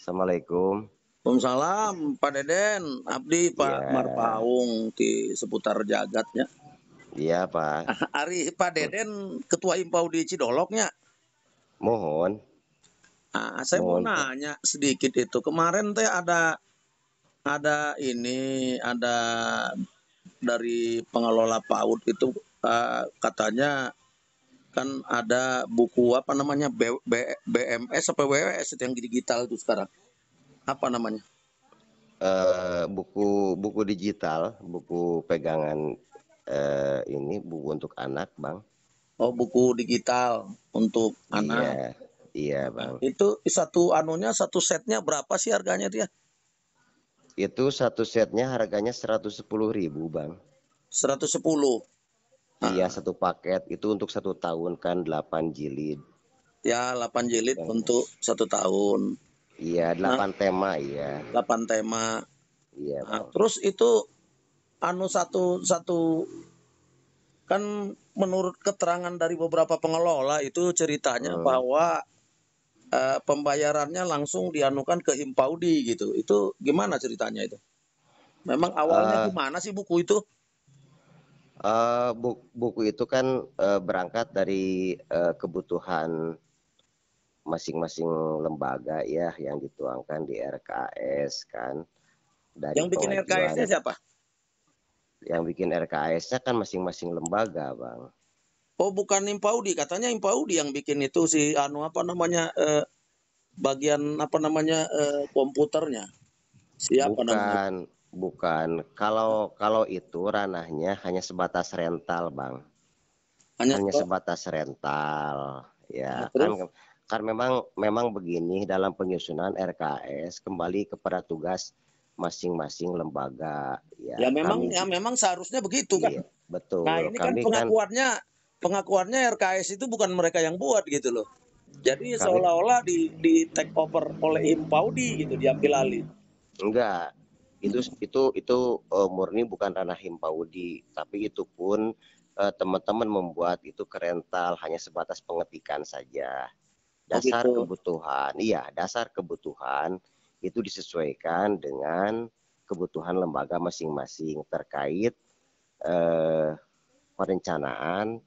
Assalamualaikum. Waalaikumsalam, Pak Deden, Abdi Pak Marpaung di seputar jagatnya. Iya, Pak. Ari Pak Deden ketua Himpau di Cidoloknya. Mohon. Saya mau nanya sedikit itu. Kemarin teh ada dari pengelola PAUD itu katanya kan ada buku apa namanya BMS atau WWS yang digital itu sekarang. Apa namanya? Buku digital, buku pegangan ini buku untuk anak, Bang. Oh, buku digital untuk anak. Iya, Bang. Itu satu setnya berapa sih harganya dia? Itu satu setnya harganya 110.000, Bang. 110. Iya, satu paket itu untuk 1 tahun kan 8 jilid. Ya, 8 jilid untuk 1 tahun. Iya, 8 tema, iya. 8 tema. Iya, Bang. Terus itu satu kan menurut keterangan dari beberapa pengelola itu ceritanya bahwa pembayarannya langsung dianukan ke Himpaudi gitu. Itu gimana ceritanya itu? Memang awalnya gimana sih buku itu? Buku itu kan berangkat dari kebutuhan masing-masing lembaga ya yang dituangkan di RKS kan. Dari yang bikin RKS-nya siapa? Yang bikin RKS-nya kan masing-masing lembaga, Bang. Oh, bukan Himpaudi, katanya Himpaudi yang bikin itu si bagian komputernya. Siapa namanya? Bukan. Kalau itu ranahnya hanya sebatas rental, Bang. Hanya sebatas rental. Ya, kan memang begini dalam penyusunan RKS kembali kepada tugas masing-masing lembaga. Ya memang seharusnya begitu kan. Iya, betul. Nah, ini kan pengakuannya RKS itu bukan mereka yang buat gitu loh. Jadi seolah-olah di take over oleh Himpaudi gitu, diambil alih. Enggak. Itu murni bukan ranah Himpaudi, tapi itu pun teman-teman membuat itu ke rental hanya sebatas pengetikan saja. Dasar kebutuhan itu disesuaikan dengan kebutuhan lembaga masing-masing terkait perencanaan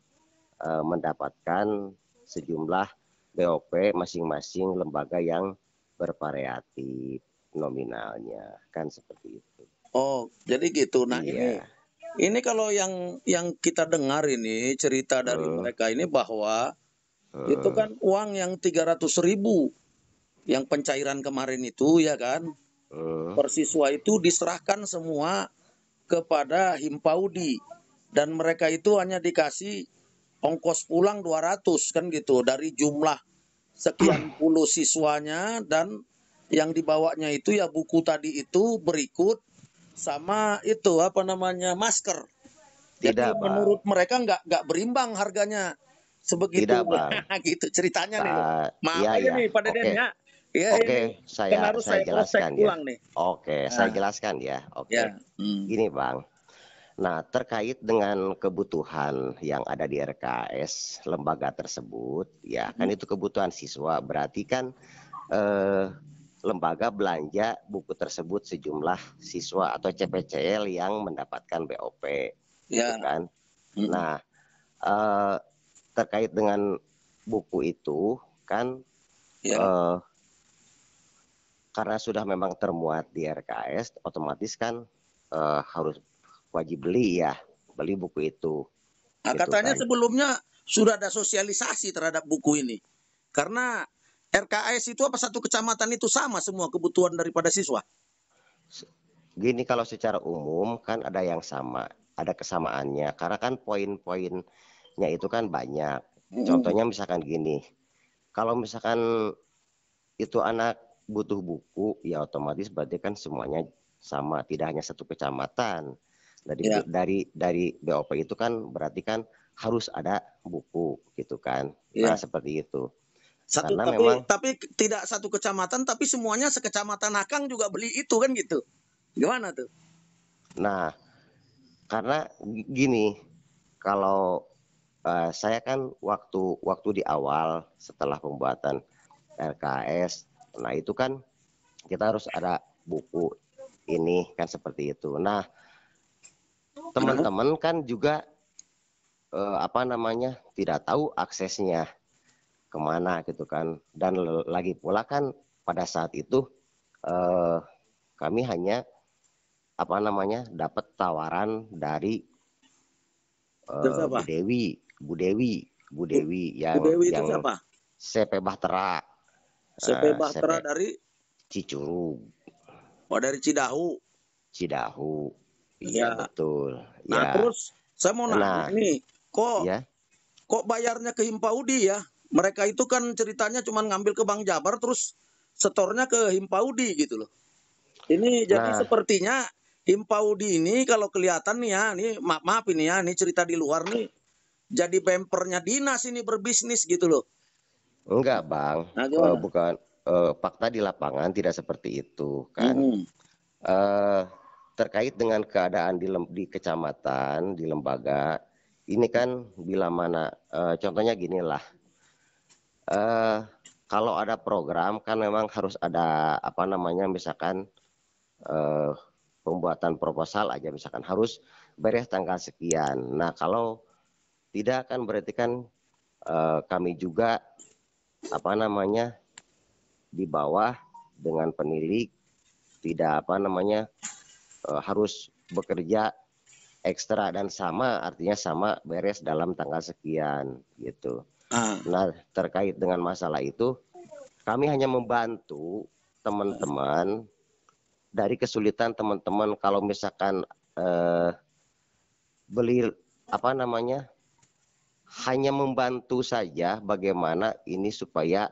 mendapatkan sejumlah BOP masing-masing lembaga yang bervariatif nominalnya, kan seperti itu. Oh, jadi gitu. Nah, ini kalau yang kita dengar ini cerita dari mereka ini bahwa itu kan uang yang 300.000 yang pencairan kemarin itu ya kan, persiswa itu diserahkan semua kepada Himpaudi dan mereka itu hanya dikasih ongkos pulang 200 kan gitu dari jumlah sekian puluh siswanya, dan yang dibawanya itu ya buku tadi itu berikut sama itu apa namanya masker. Jadi Tidak, Bang. menurut mereka nggak berimbang harganya sebegitu. Tidak, Bang. Gitu ceritanya nih loh. Maaf Iya, aja iya. nih Pak Deden Oke. ya. Ya ini Oke, kan saya harus saya saya cross check jelaskan ya. ulang nih. Oke, saya Nah, jelaskan ya. ya. Oke. Gini, Bang. Nah, terkait dengan kebutuhan yang ada di RKS lembaga tersebut, ya kan itu kebutuhan siswa. Berarti kan lembaga belanja buku tersebut sejumlah siswa atau CPCL yang mendapatkan BOP, gitu Ya. kan. Nah, terkait dengan buku itu kan Ya. karena sudah memang termuat di RKS, otomatis kan harus wajib beli buku itu, Nah, gitu katanya kan. sebelumnya sudah ada sosialisasi terhadap buku ini. Karena RKS itu apa satu kecamatan itu sama semua kebutuhan daripada siswa. Gini, kalau secara umum kan ada yang sama, ada kesamaannya, karena kan poin-poinnya itu kan banyak. Contohnya misalkan gini, kalau misalkan itu anak butuh buku, ya otomatis berarti kan semuanya sama, tidak hanya satu kecamatan. Ya. Dari BOP itu kan berarti kan harus ada buku, gitu kan. Nah, Ya. seperti itu. Satu Karena memang, tapi tidak satu kecamatan, tapi semuanya sekecamatan Akang juga beli itu kan gitu. Gimana tuh? nah, karena gini, kalau saya kan waktu di awal setelah pembuatan RKS, nah itu kan kita harus ada buku ini kan seperti itu. Nah, teman-teman kan juga tidak tahu aksesnya kemana gitu kan. Dan lagi pula kan pada saat itu kami hanya dapat tawaran dari Siapa? Bu Dewi Bu Dewi itu yang siapa? CP Bahtera, CP CP Bahtera dari Cicurug, dari Cidahu. Cidahu. Iya, Ya. betul. Nah, Ya. terus saya mau nanya Nah, nih, kok ya. bayarnya ke Himpaudi ya? Mereka itu kan ceritanya cuma ngambil ke Bank Jabar terus setornya ke Himpaudi gitu loh. Ini jadi Nah, sepertinya Himpaudi ini kalau kelihatan nih ya, nih maaf ini ya, ini cerita di luar nih, jadi bempernya dinas ini berbisnis gitu loh. enggak, Bang. Nah, gimana? Bukan, fakta di lapangan tidak seperti itu kan. Hmm. Eh, Terkait dengan keadaan di kecamatan, di lembaga, ini kan bila mana, contohnya ginilah, kalau ada program kan memang harus ada misalkan eh, pembuatan proposal aja, misalkan harus beres tanggal sekian. Nah, kalau tidak kan berarti kan kami juga di bawah dengan penilik, tidak harus bekerja ekstra dan sama, artinya sama beres dalam tanggal sekian gitu. Ah. Nah, terkait dengan masalah itu, kami hanya membantu teman-teman dari kesulitan teman-teman kalau misalkan beli hanya membantu saja bagaimana ini supaya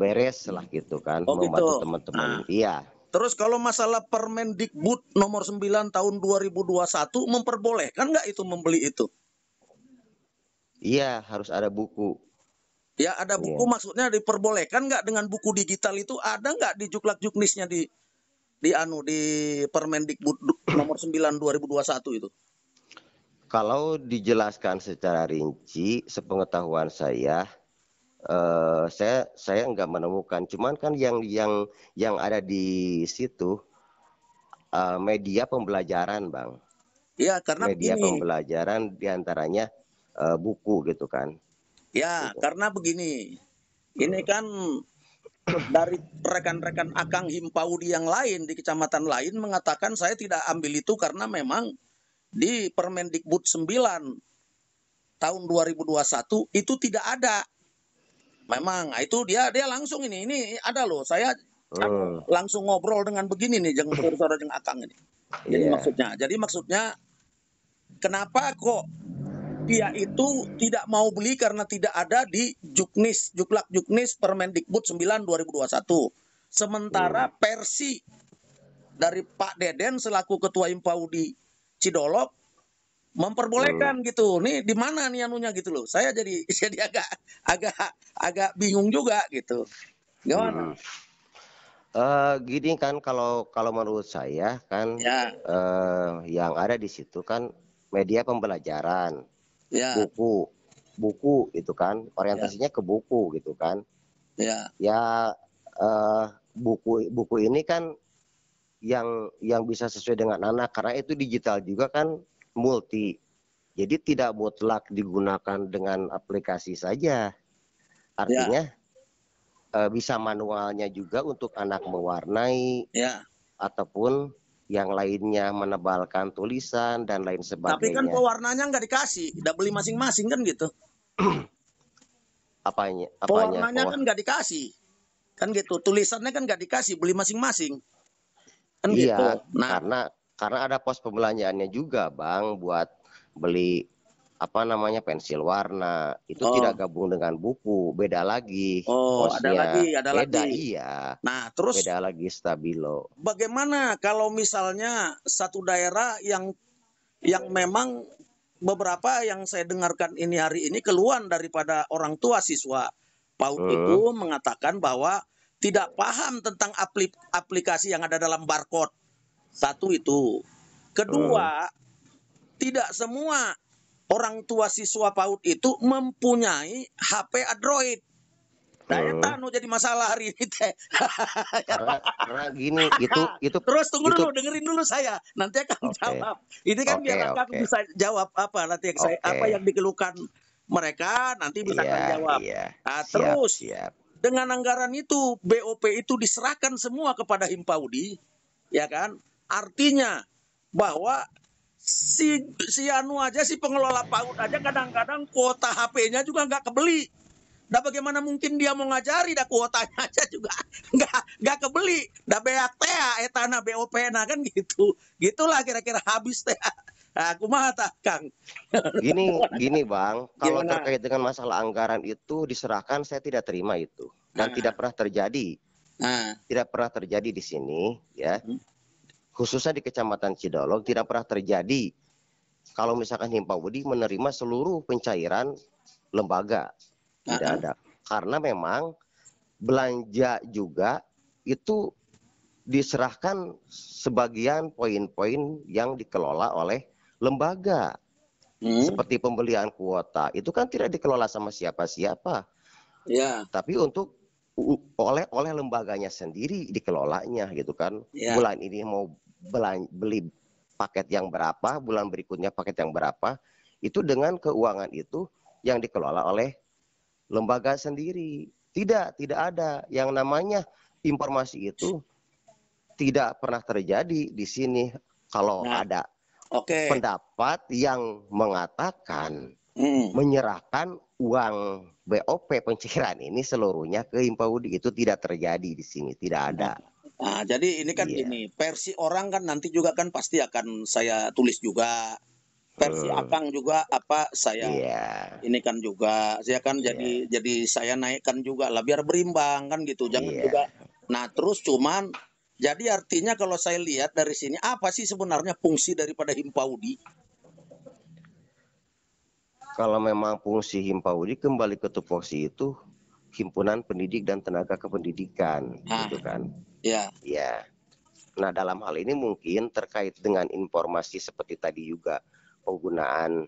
beres lah gitu kan, Oh membantu gitu. teman-teman. Nah, Iya, terus kalau masalah Permendikbud nomor 9 tahun 2021 memperbolehkan nggak itu membeli itu? iya harus ada buku. Ya ada buku, Iya. maksudnya diperbolehkan nggak dengan buku digital itu, ada nggak di juklak juknisnya di Permendikbud nomor 9 2021 itu? Kalau dijelaskan secara rinci, sepengetahuan saya nggak menemukan. Cuman kan yang ada di situ media pembelajaran, Bang. Ya karena Media begini, pembelajaran diantaranya buku gitu kan. ya Gitu. karena begini, ini kan dari rekan-rekan Akang Himpaudi yang lain di kecamatan lain mengatakan saya tidak ambil itu karena memang di Permendikbud 9 tahun 2021 itu tidak ada. Memang itu dia langsung ini ada loh, saya langsung ngobrol dengan begini nih jeng saudara jeng Akang ini. Iya. Jadi maksudnya kenapa kok dia itu tidak mau beli karena tidak ada di Juknis, Juklak Juknis Permendikbud 9 2021. Sementara versi dari Pak Deden selaku Ketua Himpaudi Cidolog memperbolehkan gitu. Nih di mana nih anunya gitu loh. Saya jadi agak agak agak bingung juga gitu. Gimana? Gini kan, kalau menurut saya kan, Ya, yang ada di situ kan media pembelajaran, ya, buku itu kan, ya, orientasinya ke buku gitu kan. ya, Ya, buku ini kan yang bisa sesuai dengan anak, karena itu digital juga kan, multi. Jadi tidak mutlak digunakan dengan aplikasi saja. ya, Artinya bisa manualnya juga untuk anak mewarnai ya. ataupun yang lainnya, menebalkan tulisan dan lain Tapi kan sebagainya. pewarnanya nggak dikasih, udah beli masing-masing kan gitu. Apanya Pewarnanya kan nggak dikasih, kan gitu. Tulisannya kan nggak dikasih, beli masing-masing, kan gitu. Iya, Nah, karena ada pos pembelanjaannya juga, Bang, buat beli apa namanya, pensil warna. Itu oh, tidak gabung dengan buku, beda lagi oh, ada lagi, posnya. ada Beda, lagi. iya. Nah, terus Beda lagi stabilo. bagaimana kalau misalnya satu daerah yang memang beberapa yang saya dengarkan ini hari ini keluhan daripada orang tua siswa PAUD itu Hmm, mengatakan bahwa tidak paham tentang aplikasi yang ada dalam barcode. Satu itu. hmm, Kedua, tidak semua orang tua siswa PAUD itu mempunyai HP Android. Nah, hmm. eta nu jadi masalah hari ini teh. Karena gini, itu Terus tunggu itu dulu, dengerin dulu saya. Nanti akan oke, jawab. Ini kan oke, biar Akang oke, bisa jawab apa nanti yang saya oke. apa yang dikeluhkan mereka nanti bisa Iya, Akang jawab. iya. Nah, Siap, terus siap. dengan anggaran itu BOP itu diserahkan semua kepada Himpaudi, ya kan? Artinya bahwa si anu aja si pengelola PAUD aja kadang-kadang kuota HP-nya juga nggak kebeli. Nah bagaimana mungkin dia mau ngajari dah kuotanya aja juga nggak kebeli. Dah beak teh etana BOP na kan gitu. Gitulah kira-kira habis teh. Aku mah tak Kang. Gini Bang, kalau Gimana? terkait dengan masalah anggaran itu diserahkan, saya tidak terima itu. Dan Nah, tidak pernah terjadi. nah, Tidak pernah terjadi di sini, ya. Khususnya di Kecamatan Cidolog, tidak pernah terjadi kalau misalkan Himpaudi menerima seluruh pencairan lembaga. Tidak nah, ada. Karena memang belanja juga itu diserahkan sebagian poin-poin yang dikelola oleh lembaga. Seperti pembelian kuota, itu kan tidak dikelola sama siapa-siapa, ya, tapi oleh lembaganya sendiri dikelolanya gitu kan. ya. Bulan ini mau beli paket yang berapa, bulan berikutnya paket yang berapa, itu dengan keuangan itu yang dikelola oleh lembaga sendiri. Tidak ada yang namanya informasi itu, tidak pernah terjadi di sini. Kalau Nah, ada oke. pendapat yang mengatakan Hmm. menyerahkan uang BOP pencairan ini seluruhnya ke Himpaudi, itu tidak terjadi di sini, tidak ada. Nah, jadi ini kan Iya. gini, versi orang kan nanti juga kan pasti akan saya tulis juga. Versi Hmm, Akang juga apa saya iya, ini kan juga saya kan iya, jadi saya naikkan juga lah biar berimbang kan gitu. Jangan iya. juga. Nah, terus cuman jadi artinya kalau saya lihat dari sini apa sih sebenarnya fungsi daripada Himpaudi? Kalau memang fungsi Himpaudi kembali ke tupoksi itu himpunan pendidik dan tenaga kependidikan, Nah, gitu kan. ya, Ya. Nah, dalam hal ini mungkin terkait dengan informasi seperti tadi juga, penggunaan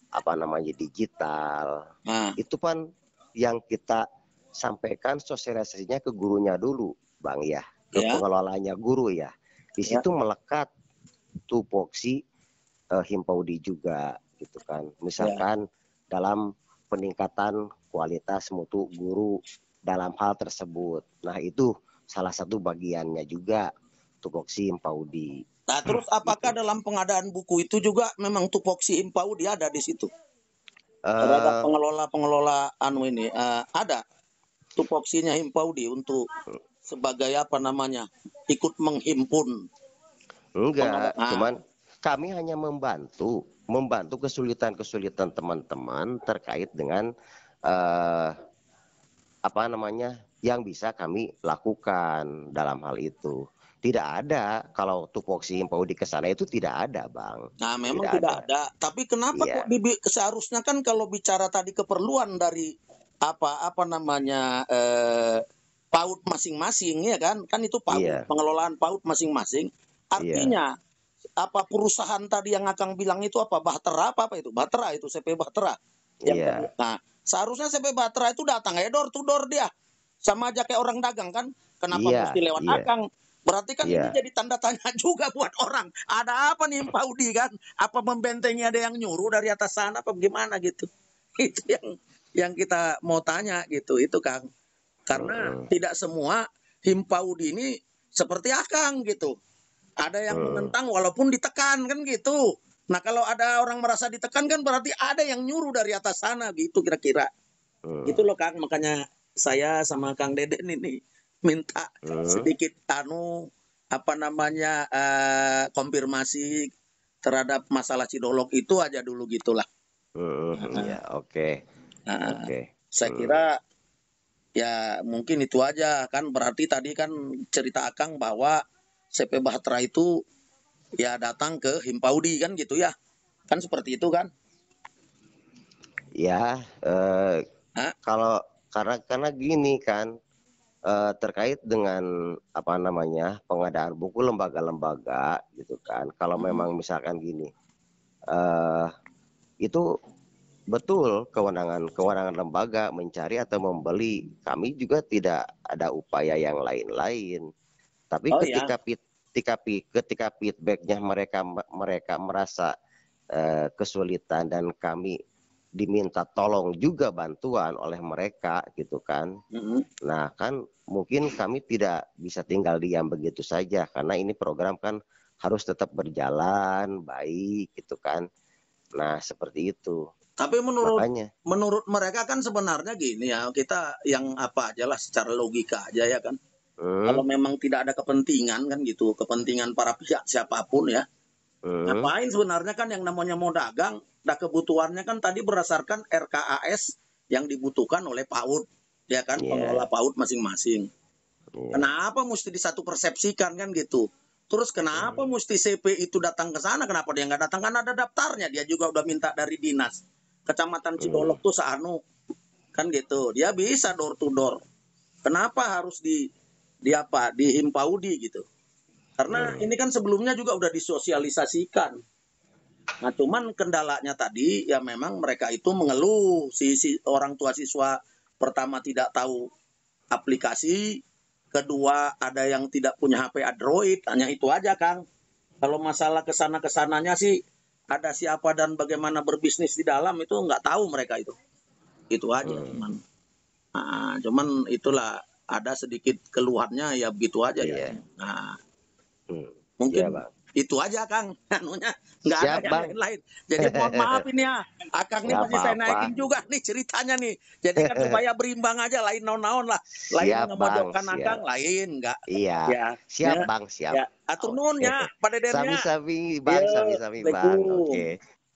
apa namanya digital, nah, itu kan yang kita sampaikan sosialisasinya ke gurunya dulu, Bang ya, ke ya, pengelolanya guru ya. Di ya, situ melekat tupoksi Himpaudi juga gitu kan. ya. Misalkan dalam peningkatan kualitas mutu guru dalam hal tersebut. Nah, itu salah satu bagiannya juga tupoksi Himpaudi Nah, terus apakah gitu. dalam pengadaan buku itu juga memang tupoksi Himpaudi ada di situ? Terhadap Eh pengelola-pengelola anu ini ada tupoksinya Himpaudi untuk sebagai apa namanya ikut menghimpun enggak, pengadaan. cuman kami hanya membantu. membantu kesulitan-kesulitan teman-teman terkait dengan apa namanya yang bisa kami lakukan dalam hal itu. Tidak ada kalau tupoksi himpau di kesana itu tidak ada, Bang. Nah, memang tidak ada. Tapi kenapa kok Iya. seharusnya kan kalau bicara tadi keperluan dari apa namanya PAUD masing-masing ya kan? Kan itu PAUD, Iya. pengelolaan PAUD masing-masing. Iya. Artinya apa perusahaan tadi yang Akang bilang itu apa? Bahtera apa itu? Bahtera itu CP Bahtera. Iya. Nah, seharusnya CP Bahtera itu datang door to door dia. Sama aja kayak orang dagang kan? Kenapa Iya. mesti lewat Iya. Akang? Berarti kan ini Iya. jadi tanda tanya juga buat orang. Ada apa nih Paudi kan? Apa membentengi ada yang nyuruh dari atas sana apa gimana gitu? Itu yang kita mau tanya gitu. Itu Kang. Karena tidak semua himpaudi ini seperti Akang gitu. Ada yang menentang walaupun ditekan kan gitu. Nah, kalau ada orang merasa ditekan kan berarti ada yang nyuruh dari atas sana gitu kira-kira. Gitu loh Kang, makanya saya sama Kang Deden ini minta sedikit apa namanya konfirmasi terhadap masalah Cidolog itu aja dulu gitulah. Ya, oke. Nah, Oke. saya kira ya mungkin itu aja kan, berarti tadi kan cerita Akang bahwa CP Bahtera itu ya datang ke Himpaudi kan gitu ya. Kan seperti itu kan? Ya, kalau karena gini kan, terkait dengan apa namanya pengadaan buku lembaga-lembaga gitu kan. Kalau memang misalkan gini, itu betul kewenangan lembaga mencari atau membeli. Kami juga tidak ada upaya yang lain-lain. Tapi ketika feedbacknya mereka merasa kesulitan dan kami diminta tolong juga bantuan oleh mereka gitu kan. Nah kan mungkin kami tidak bisa tinggal diam begitu saja karena ini program kan harus tetap berjalan baik gitu kan. Nah seperti itu. Tapi menurut mereka kan sebenarnya gini ya, kita yang apa aja lah secara logika aja ya kan. Kalau memang tidak ada kepentingan kan gitu, kepentingan para pihak siapapun ya. Ngapain sebenarnya kan yang namanya mau dagang, kebutuhannya kan tadi berdasarkan RKAS yang dibutuhkan oleh PAUD, ya kan, pengelola PAUD masing-masing. Kenapa mesti disatu persepsikan kan gitu? Terus kenapa mesti CP itu datang ke sana? Kenapa dia nggak datang? Kan ada daftarnya, dia juga udah minta dari dinas Kecamatan Cidolog tuh kan gitu. Dia bisa door to door. Kenapa harus di Himpaudi gitu? Karena ini kan sebelumnya juga udah disosialisasikan. Nah, cuman kendalanya tadi ya memang mereka itu mengeluh si orang tua siswa, pertama tidak tahu aplikasi, kedua ada yang tidak punya HP Android, hanya itu aja Kang. Kalau masalah kesana kesananya sih ada siapa dan bagaimana berbisnis di dalam itu nggak tahu mereka itu aja cuman. Nah, cuman itulah ada sedikit keluhannya ya begitu aja ya. Nah, mungkin itu aja Kang, anunya nggak ada yang lain-lain. Jadi mohon maaf ini ya, Akang ini masih saya naikin juga nih ceritanya nih. Jadi kan supaya berimbang aja, lain naon-naon lah, lain ngemojokkan Akang, lain nggak. Iya. Ya, siap Bang, siap. Ya, atur nuhun ya, Pak Dedennya. Sami-sami Bang, sami-sami Bang. Oke.